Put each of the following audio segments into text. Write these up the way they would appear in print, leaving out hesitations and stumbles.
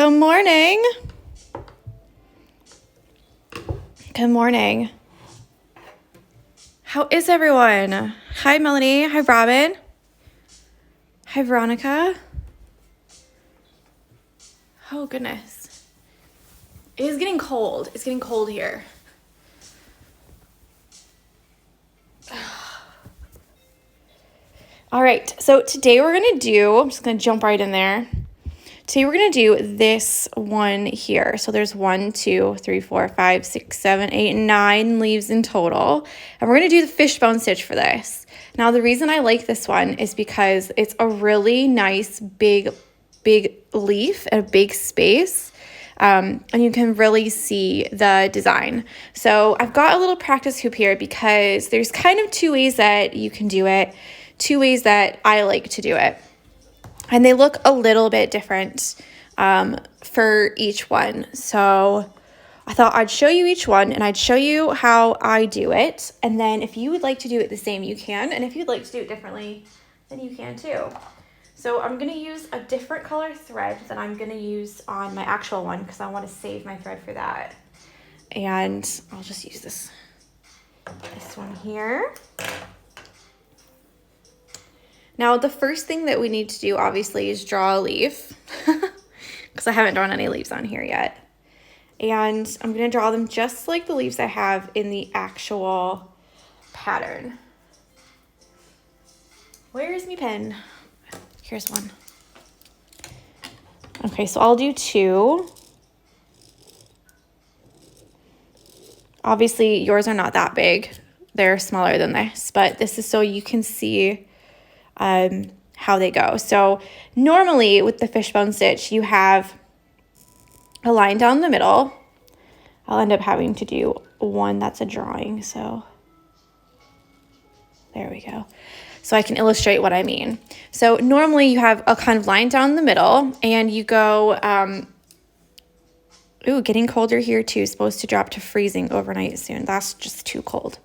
Good morning. Good morning. How is everyone? Hi, Melanie. Hi, Robin. Hi, Veronica. Oh, goodness. It is getting cold. It's getting cold here. All right. So today we're going to do, I'm just going to jump right in there. Today we're going to do this one here. So there's 1, 2, 3, 4, 5, 6, 7, 8, 9 leaves in total. And we're going to do the fishbone stitch for this. Now the reason I like this one is because it's a really nice big leaf and a big space. And you can really see the design. So I've got a little practice hoop here because there's kind of two ways that you can do it, two ways that I like to do it. And they look a little bit different for each one. So I thought I'd show you each one and I'd show you how I do it. And then if you would like to do it the same, you can. And if you'd like to do it differently, then you can too. So I'm going to use a different color thread than I'm going to use on my actual one because I want to save my thread for that. And I'll just use this one here. Now, the first thing that we need to do, obviously, is draw a leaf because I haven't drawn any leaves on here yet. And I'm going to draw them just like the leaves I have in the actual pattern. Where is my pen? Here's one. Okay, so I'll do 2. Obviously, yours are not that big. They're smaller than this, but this is so you can see how they go. So normally with the fishbone stitch, you have a line down the middle. I'll end up having to do one that's a drawing. So there we go. So I can illustrate what I mean. So normally you have a kind of line down the middle and you go, ooh, getting colder here too. Supposed to drop to freezing overnight soon. That's just too cold.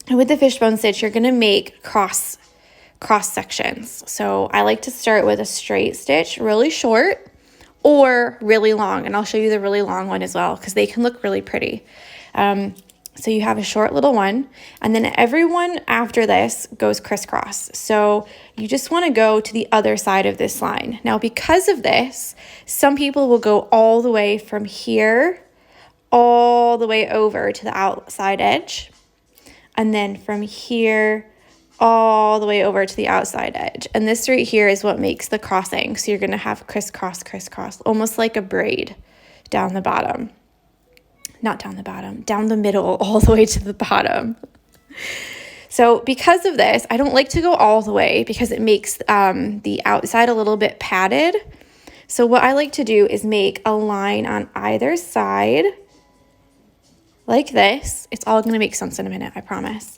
And with the fishbone stitch, you're going to make cross sections. So I like to start with a straight stitch, really short or really long. And I'll show you the really long one as well because they can look really pretty. So you have a short little one and then every one after this goes crisscross. So you just want to go to the other side of this line. Now, because of this, some people will go all the way from here, all the way over to the outside edge. And then from here, all the way over to the outside edge. And this right here is what makes the crossing. So you're going to have crisscross, crisscross, almost like a braid down the bottom. Not down the bottom, down the middle, all the way to the bottom. So because of this, I don't like to go all the way because it makes the outside a little bit padded. So what I like to do is make a line on either side like this. It's all going to make sense in a minute, I promise.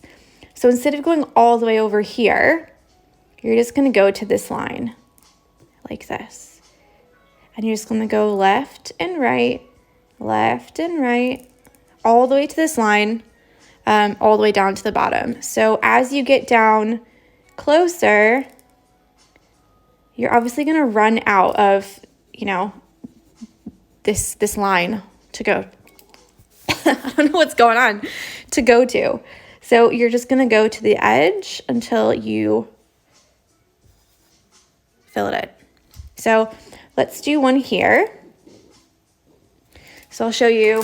So instead of going all the way over here, you're just going to go to this line like this. And you're just going to go left and right, all the way to this line, all the way down to the bottom. So as you get down closer, you're obviously going to run out of, this line to go. I don't know what's going on to go to. So you're just going to go to the edge until you fill it in. So let's do one here. So I'll show you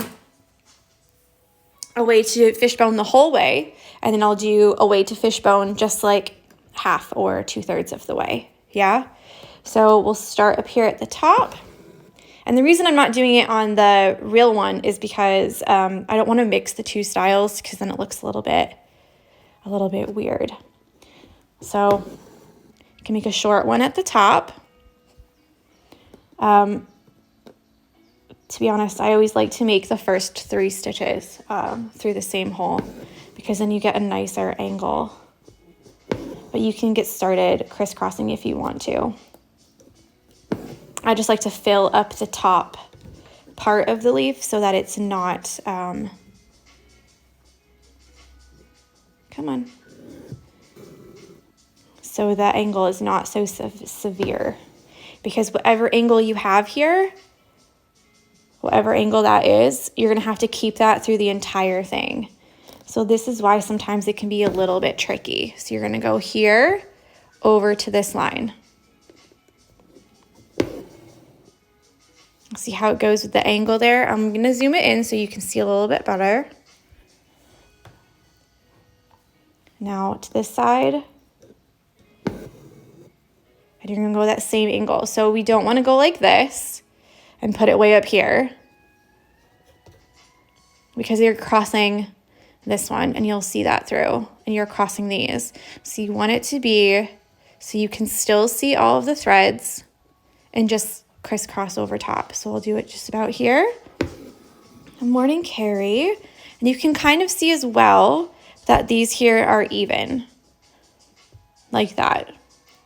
a way to fishbone the whole way, and then I'll do a way to fishbone just like half or 2/3 of the way. Yeah. So we'll start up here at the top. And the reason I'm not doing it on the real one is because I don't want to mix the two styles because then it looks a little bit weird. So you can make a short one at the top. To be honest, I always like to make the first 3 stitches through the same hole because then you get a nicer angle. But you can get started crisscrossing if you want to. I just like to fill up the top part of the leaf so that it's not, come on, so the angle is not so severe. because whatever angle you have here, whatever angle that is, you're gonna have to keep that through the entire thing. So this is why sometimes it can be a little bit tricky. So you're gonna go here over to this line. See how it goes with the angle there? I'm gonna zoom it in so you can see a little bit better. Now to this side. And you're gonna go that same angle. So we don't wanna go like this and put it way up here, because you're crossing this one and you'll see that through, and you're crossing these. So you want it to be so you can still see all of the threads and just crisscross over top. So I'll do it just about here. Morning Carrie. And you can kind of see as well that these here are even, like that.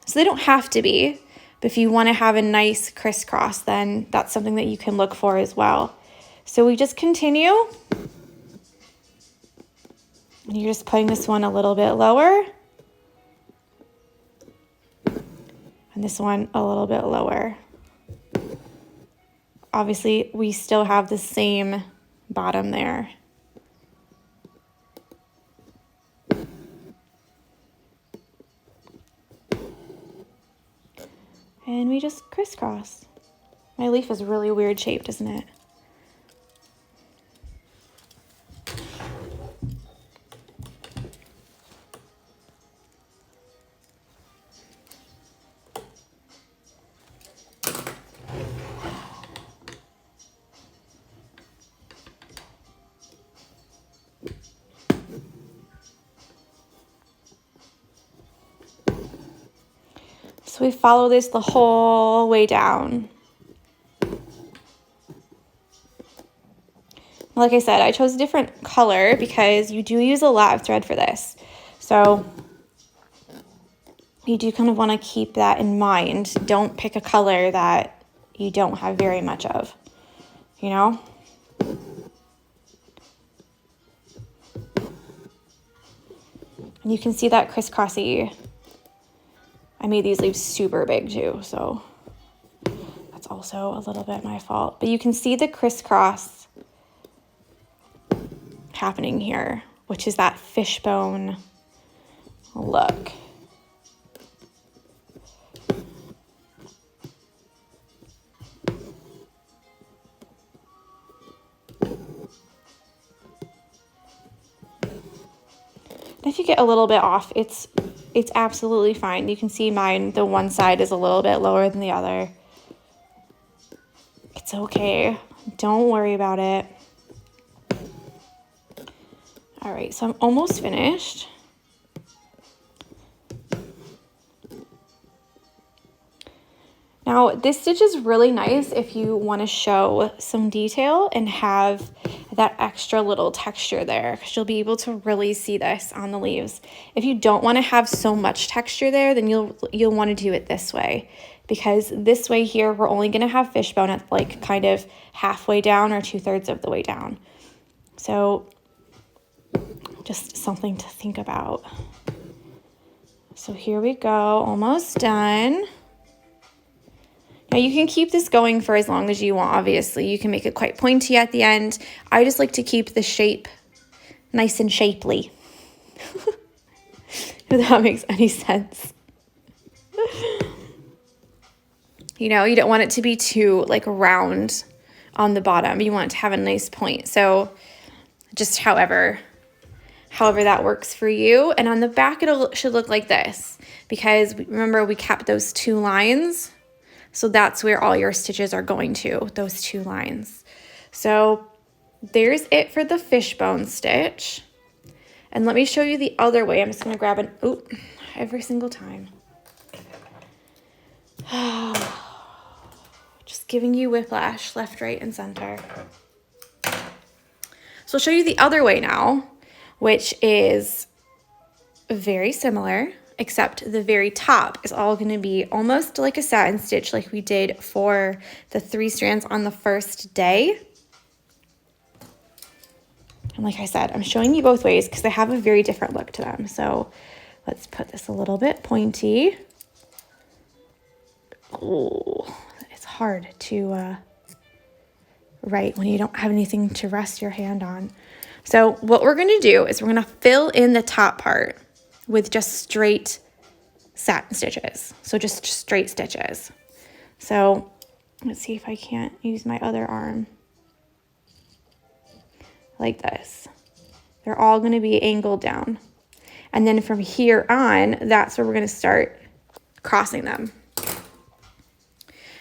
So they don't have to be, but if you want to have a nice crisscross, then that's something that you can look for as well. So we just continue. And you're just putting this one a little bit lower. And this one a little bit lower. Obviously, we still have the same bottom there. And we just crisscross. My leaf is really weird shaped, isn't it? So we follow this the whole way down. Like I said, I chose a different color because you do use a lot of thread for this. So you do kind of want to keep that in mind. Don't pick a color that you don't have very much of, you know? And you can see that crisscrossy. I made these leaves super big too, so that's also a little bit my fault. But you can see the crisscross happening here, which is that fishbone look. If you get a little bit off, it's absolutely fine. You can see mine, the one side is a little bit lower than the other. It's okay. Don't worry about it. All right, so I'm almost finished. Now, this stitch is really nice if you want to show some detail and have that extra little texture there, because you'll be able to really see this on the leaves. If you don't want to have so much texture there, then you'll want to do it this way, because this way here, we're only going to have fishbone at like kind of halfway down or 2/3 of the way down. So just something to think about. So here we go, almost done. Now you can keep this going for as long as you want, obviously. You can make it quite pointy at the end. I just like to keep the shape nice and shapely. If that makes any sense. You know, you don't want it to be too like round on the bottom. You want it to have a nice point. So just however that works for you. And on the back, it should look like this, because remember we kept those 2 lines. So that's where all your stitches are going to, those 2 lines. So there's it for the fishbone stitch. And let me show you the other way. I'm just gonna grab an, oop, every single time. Just giving you whiplash, left, right, and center. So I'll show you the other way now, which is very similar, except the very top is all going to be almost like a satin stitch like we did for the 3 strands on the first day. And like I said, I'm showing you both ways because they have a very different look to them. So let's put this a little bit pointy. Oh, it's hard to write when you don't have anything to rest your hand on. So what we're gonna do is we're gonna fill in the top part with just straight satin stitches. So just straight stitches. So let's see if I can't use my other arm. Like this. They're all gonna be angled down. And then from here on, that's where we're gonna start crossing them.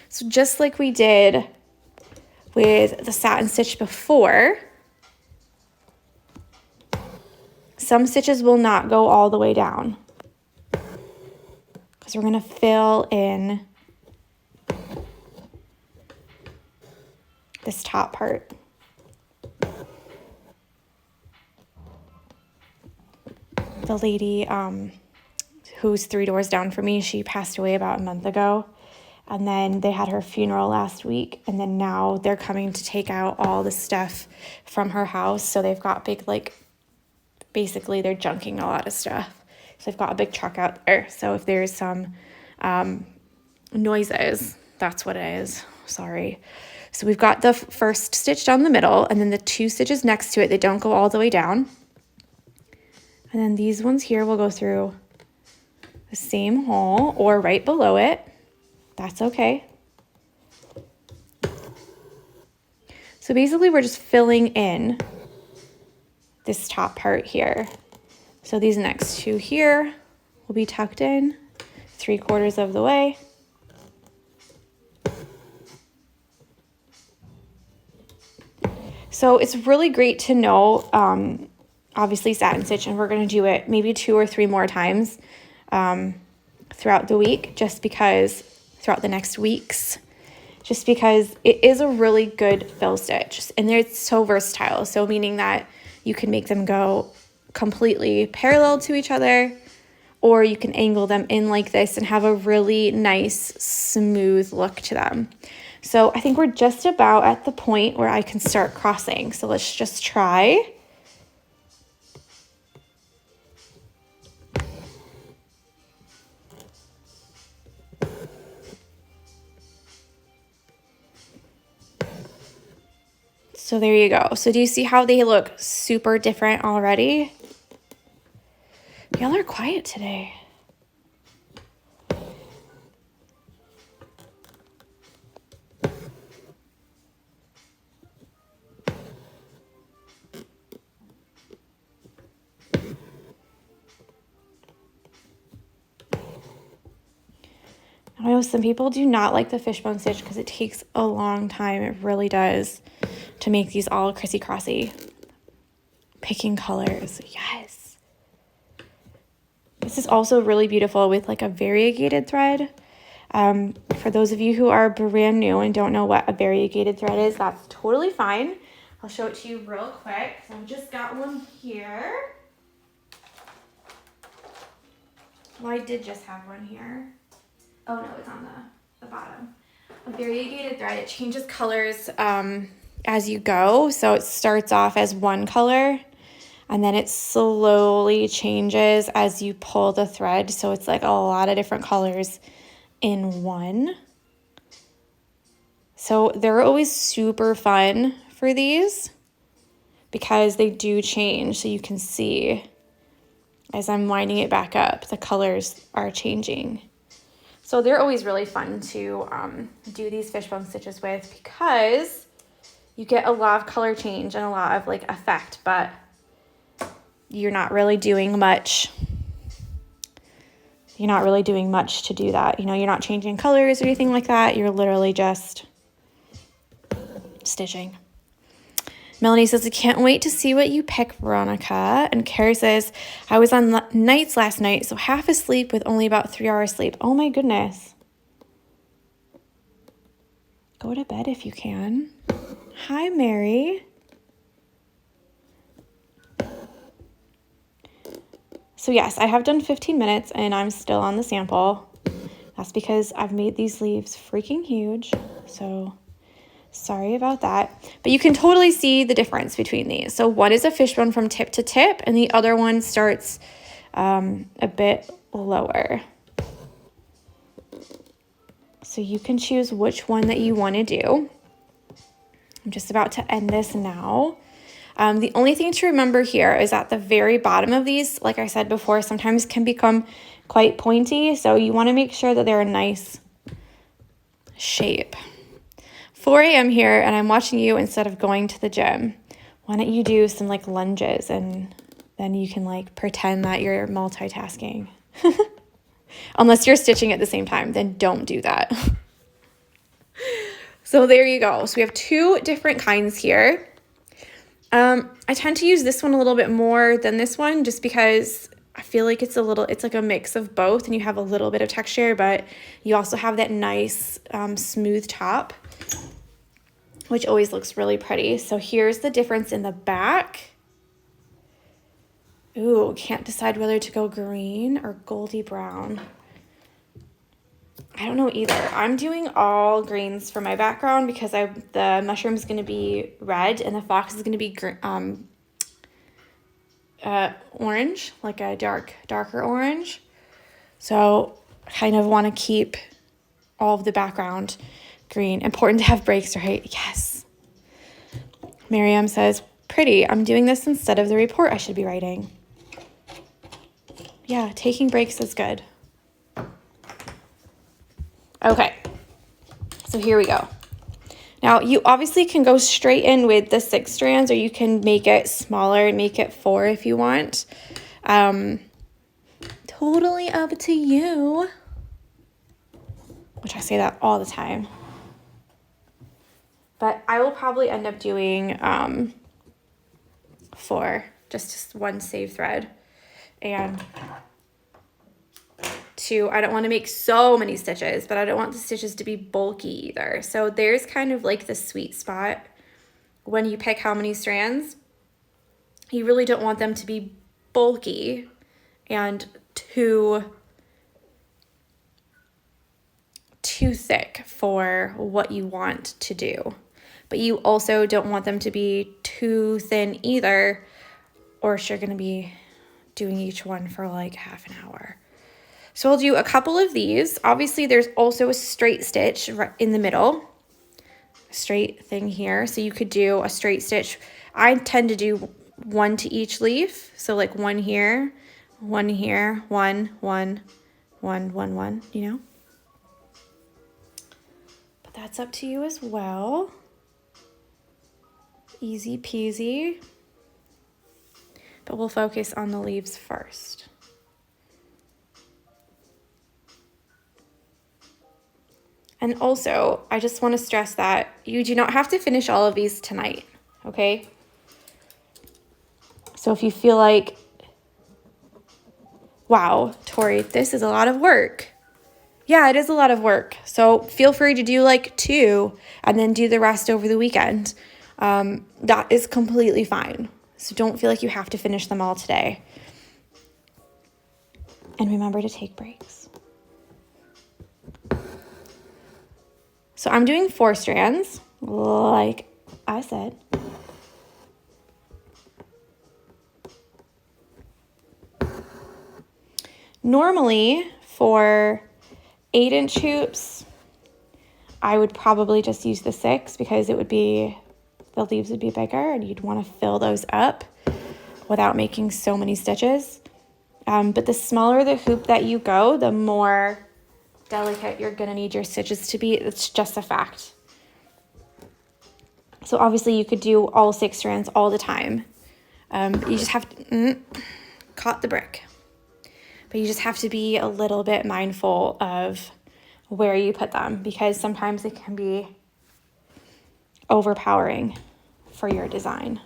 So just like we did with the satin stitch before, some stitches will not go all the way down because we're gonna fill in this top part. The lady who's 3 doors down from me, she passed away about a month ago. And then they had her funeral last week. And then now they're coming to take out all the stuff from her house. So they've got big, like, basically they're junking a lot of stuff. So they've got a big truck out there. So if there's some noises, that's what it is. Sorry. So we've got the first stitch down the middle, and then the 2 stitches next to it, they don't go all the way down. And then these ones here will go through the same hole or right below it. That's okay. So basically we're just filling in this top part here. So these next 2 here will be tucked in 3/4 of the way. So it's really great to know, obviously satin stitch, and we're going to do it maybe 2 or 3 more times throughout the week, just because throughout the next weeks, just because it is a really good fill stitch, and it's so versatile. So meaning that you can make them go completely parallel to each other, or you can angle them in like this and have a really nice smooth look to them. So I think we're just about at the point where I can start crossing. So let's just try. So there you go. So do you see how they look super different already? Y'all are quiet today. I know some people do not like the fishbone stitch because it takes a long time. It really does, to make these all crissy-crossy. Picking colors, yes. This is also really beautiful with like a variegated thread. For those of you who are brand new and don't know what a variegated thread is, that's totally fine. I'll show it to you real quick. So I've just got one here. Well, I did just have one here. Oh no, it's on the bottom. A variegated thread, it changes colors as you go. So it starts off as one color, and then it slowly changes as you pull the thread. So it's like a lot of different colors in one. So they're always super fun for these because they do change. So you can see as I'm winding it back up, the colors are changing. So they're always really fun to do these fishbone stitches with because you get a lot of color change and a lot of like effect, but you're not really doing much. You're not really doing much to do that. You know, you're not changing colors or anything like that. You're literally just stitching. Melanie says, I can't wait to see what you pick, Veronica. And Carrie says, I was on nights last night, so half asleep with only about 3 hours sleep. Oh my goodness. Go to bed if you can. Hi, Mary. So yes, I have done 15 minutes and I'm still on the sample. That's because I've made these sleeves freaking huge. So sorry about that. But you can totally see the difference between these. So one is a fishbone from tip to tip, and the other one starts a bit lower. So you can choose which one that you want to do. I'm just about to end this now. The only thing to remember here is at the very bottom of these, like I said before, sometimes can become quite pointy. So you want to make sure that they're a nice shape. 4 a.m. here, and I'm watching you instead of going to the gym. Why don't you do some like lunges, and then you can like pretend that you're multitasking. Unless you're stitching at the same time, then don't do that. So there you go. So we have 2 different kinds here. I tend to use this one a little bit more than this one just because I feel like it's like a mix of both, and you have a little bit of texture, but you also have that nice smooth top, which always looks really pretty. So here's the difference in the back. Ooh, can't decide whether to go green or goldy brown. I don't know either. I'm doing all greens for my background because the mushroom is going to be red and the fox is going to be orange, like a darker orange. So I kind of want to keep all of the background green. Important to have breaks, right? Yes. Miriam says, pretty. I'm doing this instead of the report I should be writing. Yeah, taking breaks is good. Okay, so here we go. Now, you obviously can go straight in with the 6 strands, or you can make it smaller and make it 4 if you want. Totally up to you. Which I say that all the time. But I will probably end up doing 4, just 1 save thread. And 2, I don't want to make so many stitches, but I don't want the stitches to be bulky either. So there's kind of like the sweet spot when you pick how many strands. You really don't want them to be bulky and too thick for what you want to do. But you also don't want them to be too thin either, or you're going to be doing each one for like half an hour. So I'll do a couple of these. Obviously, there's also a straight stitch right in the middle, a straight thing here. So you could do a straight stitch. I tend to do 1 to each leaf. So like 1 here, 1 here, 1, 1, 1, 1, 1, you know? But that's up to you as well. Easy peasy. But we'll focus on the leaves first. And also, I just want to stress that you do not have to finish all of these tonight, okay? So if you feel like, wow, Tori, this is a lot of work. Yeah, it is a lot of work. So feel free to do like 2 and then do the rest over the weekend. That is completely fine. So don't feel like you have to finish them all today. And remember to take breaks. So I'm doing 4 strands, like I said. Normally, for 8-inch hoops, I would probably just use the 6 because the leaves would be bigger and you'd want to fill those up without making so many stitches. But the smaller the hoop that you go, the more delicate you're going to need your stitches to be. It's just a fact. So obviously you could do all 6 strands all the time. You just have to, caught the brick. But you just have to be a little bit mindful of where you put them because sometimes it can be overpowering for your design.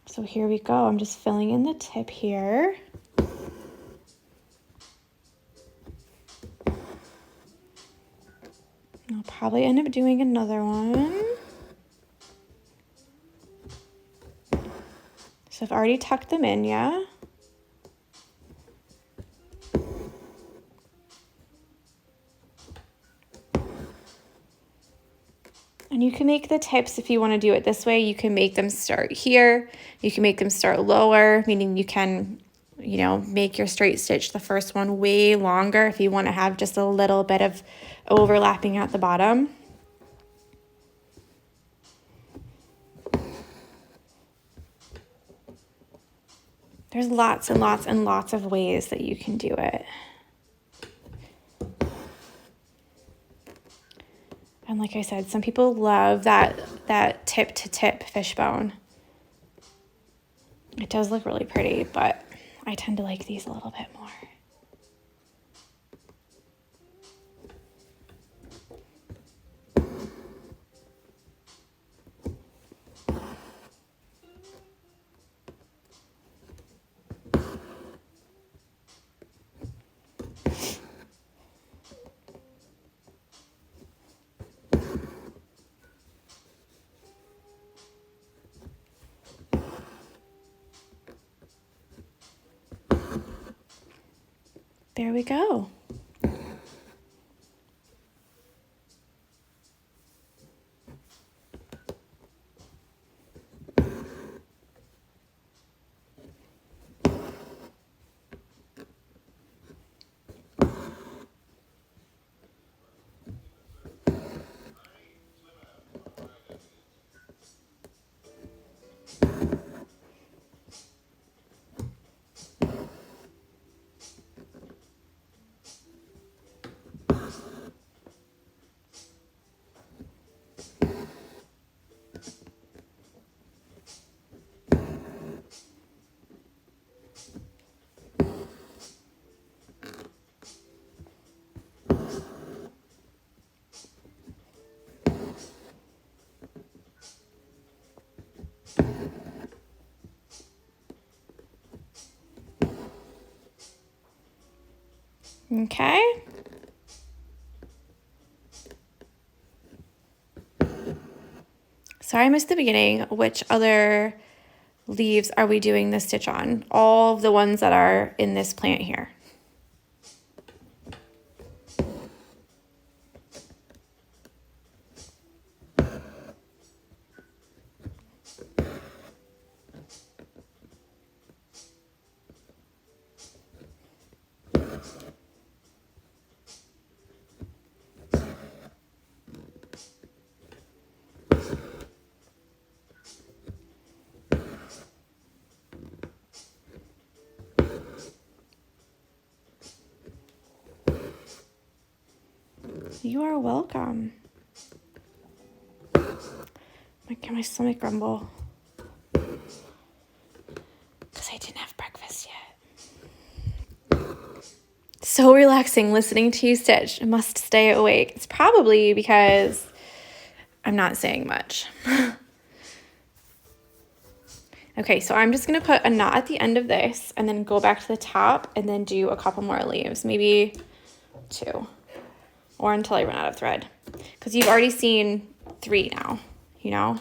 So here we go. I'm just filling in the tip here. I'll probably end up doing another one. So I've already tucked them in, yeah? And you can make the tips if you want to do it this way. You can make them start here. You can make them start lower, meaning you can you know, make your straight stitch, the first one, way longer if you want to have just a little bit of overlapping at the bottom. There's lots and lots and lots of ways that you can do it. And like I said, some people love that tip to tip fishbone. It does look really pretty, but I tend to like these a little bit more. There we go. Okay. Sorry I missed the beginning. Which other leaves are we doing this stitch on? All of the ones that are in this plant here. You are welcome. My stomach grumble. Because I didn't have breakfast yet. So relaxing listening to you stitch. I must stay awake. It's probably because I'm not saying much. Okay, so I'm just going to put a knot at the end of this and then go back to the top and then do a couple more leaves, maybe 2, or until I run out of thread. Because you've already seen 3 now, you know?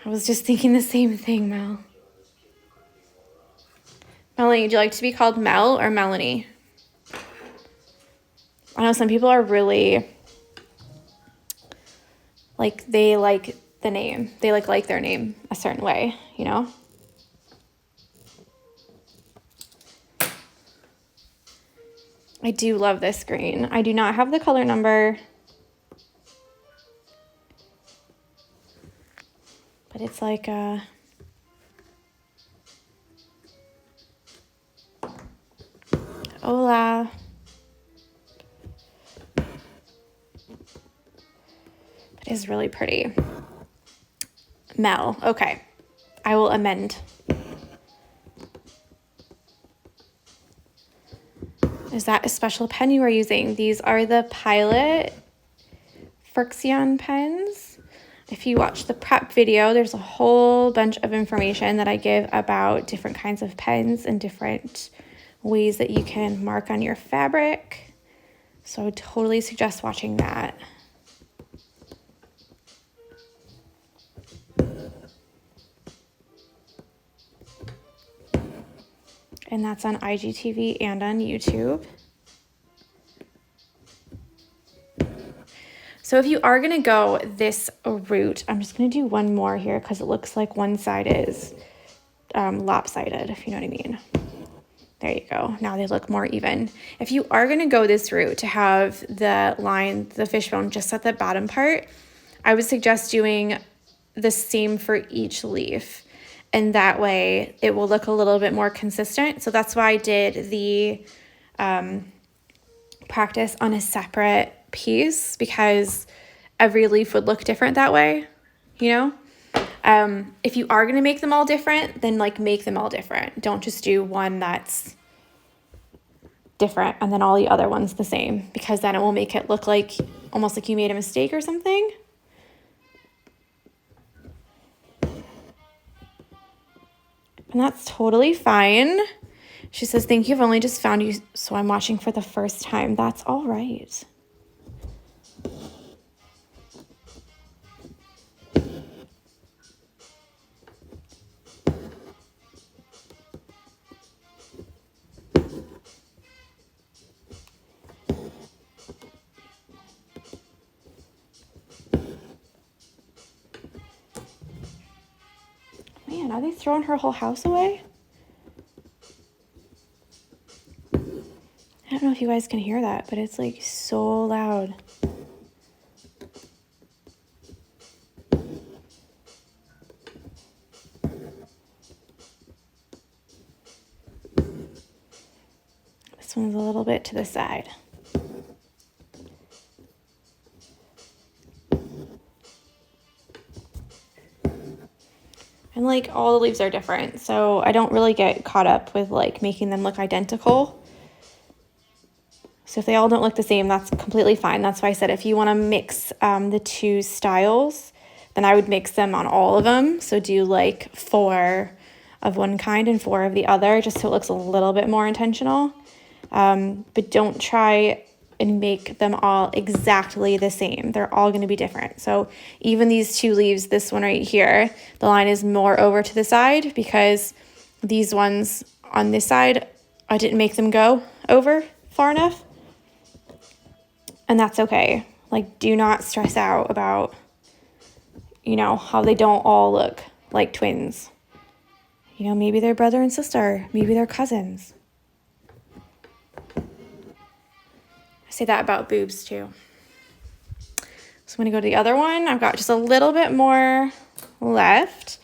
I was just thinking the same thing, Mel. Melanie, would you like to be called Mel or Melanie? I know some people are really, like, they like the name. They like their name a certain way, you know? I do love this green. I do not have the color number, but it's like a hola. It is really pretty. Mel, okay. I will amend. Is that a special pen you are using? These are the Pilot Frixion pens. If you watch the prep video, there's a whole bunch of information that I give about different kinds of pens and different ways that you can mark on your fabric. So I would totally suggest watching that. And that's on IGTV and on YouTube. So So if you are going to go this route, I'm just going to do one more here because it looks like one side is lopsided, if you know what I mean. There you go. Now they look more even. If you are going to go this route to have the line, the fishbone just at the bottom part, I would suggest doing the same for each leaf. And that way it will look a little bit more consistent. So that's why I did the practice on a separate piece, because every leaf would look different that way, you know? If you are going to make them all different, then like make them all different. Don't just do one that's different and then all the other ones the same, because then it will make it look like almost like you made a mistake or something. And that's totally fine. She says, thank you. I've only just found you, so I'm watching for the first time. That's all right. Man, are they throwing her whole house away? I don't know if you guys can hear that, but it's like so loud. This one's a little bit to the side. And like all the leaves are different, so I don't really get caught up with like making them look identical. So if they all don't look the same, that's completely fine. That's why I said if you want to mix the two styles, then I would mix them on all of them. So do like 4 of one kind and 4 of the other, just so it looks a little bit more intentional. But don't try and make them all exactly the same. They're all going to be different. So even these 2 leaves, this one right here, the line is more over to the side because these ones on this side, I didn't make them go over far enough. And that's okay. Like, do not stress out about, you know, how they don't all look like twins. You know, maybe they're brother and sister. Maybe they're cousins. I say that about boobs too. So I'm going to go to the other one. I've got just a little bit more left.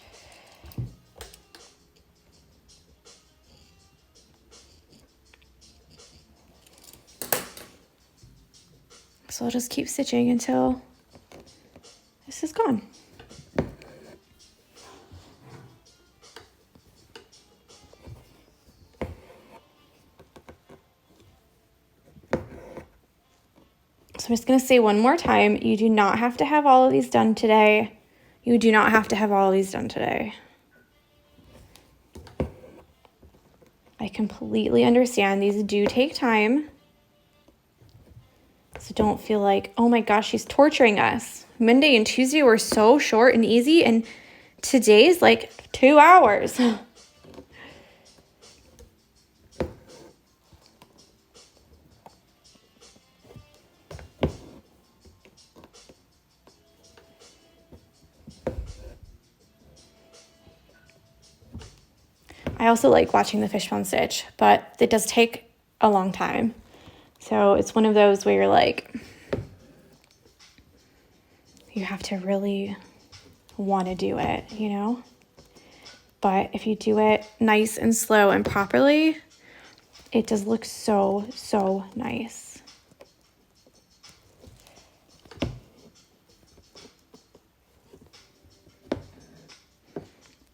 So I'll just keep stitching until this is gone. So I'm just going to say one more time, you do not have to have all of these done today. You do not have to have all of these done today. I completely understand. These do take time. So don't feel like, oh my gosh, she's torturing us. Monday and Tuesday were so short and easy, and today's like 2 hours. I also like watching the fishbone stitch, but it does take a long time. So it's one of those where you're like, you have to really want to do it, you know? But if you do it nice and slow and properly, it does look so, so nice.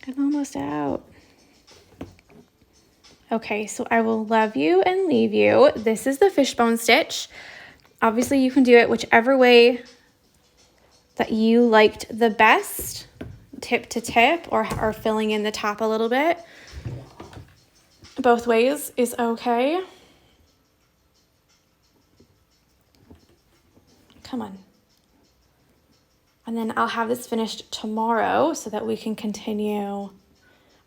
I'm almost out. Okay, so I will love you and leave you. This is the fishbone stitch. Obviously, you can do it whichever way that you liked the best, tip to tip or filling in the top a little bit. Both ways is okay. Come on. And then I'll have this finished tomorrow so that we can continue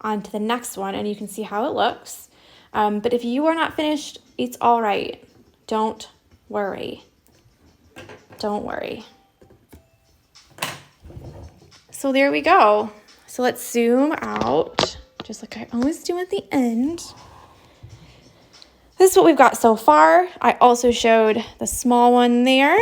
on to the next one and you can see how it looks. But if you are not finished, it's all right. Don't worry. Don't worry. So there we go. So let's zoom out, just like I always do at the end. This is what we've got so far. I also showed the small one there.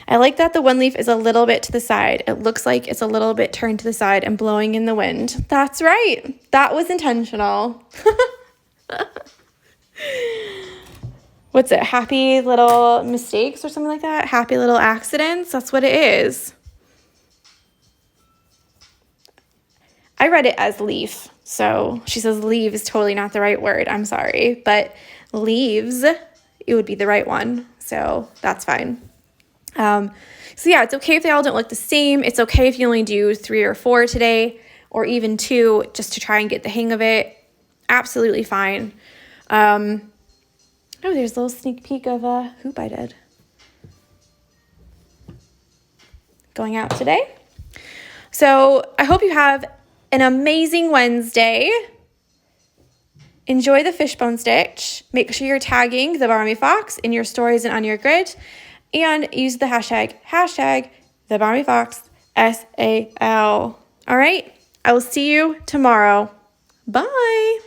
I like that the one leaf is a little bit to the side. It looks like it's a little bit turned to the side and blowing in the wind. That's right. That was intentional. What's it? Happy little mistakes or something like that? Happy little accidents? That's what it is. I read it as leaf. So she says leave is totally not the right word. I'm sorry. But leaves, it would be the right one. So that's fine. So yeah, it's okay if they all don't look the same. It's okay if you only do 3 or 4 today, or even 2, just to try and get the hang of it. Absolutely fine. Oh, there's a little sneak peek of a hoop I did. Going out today. So I hope you have an amazing Wednesday. Enjoy the fishbone stitch. Make sure you're tagging the Barmy Fox in your stories and on your grid. And use the hashtag the Barmy Fox SAL. All right, I will see you tomorrow. Bye.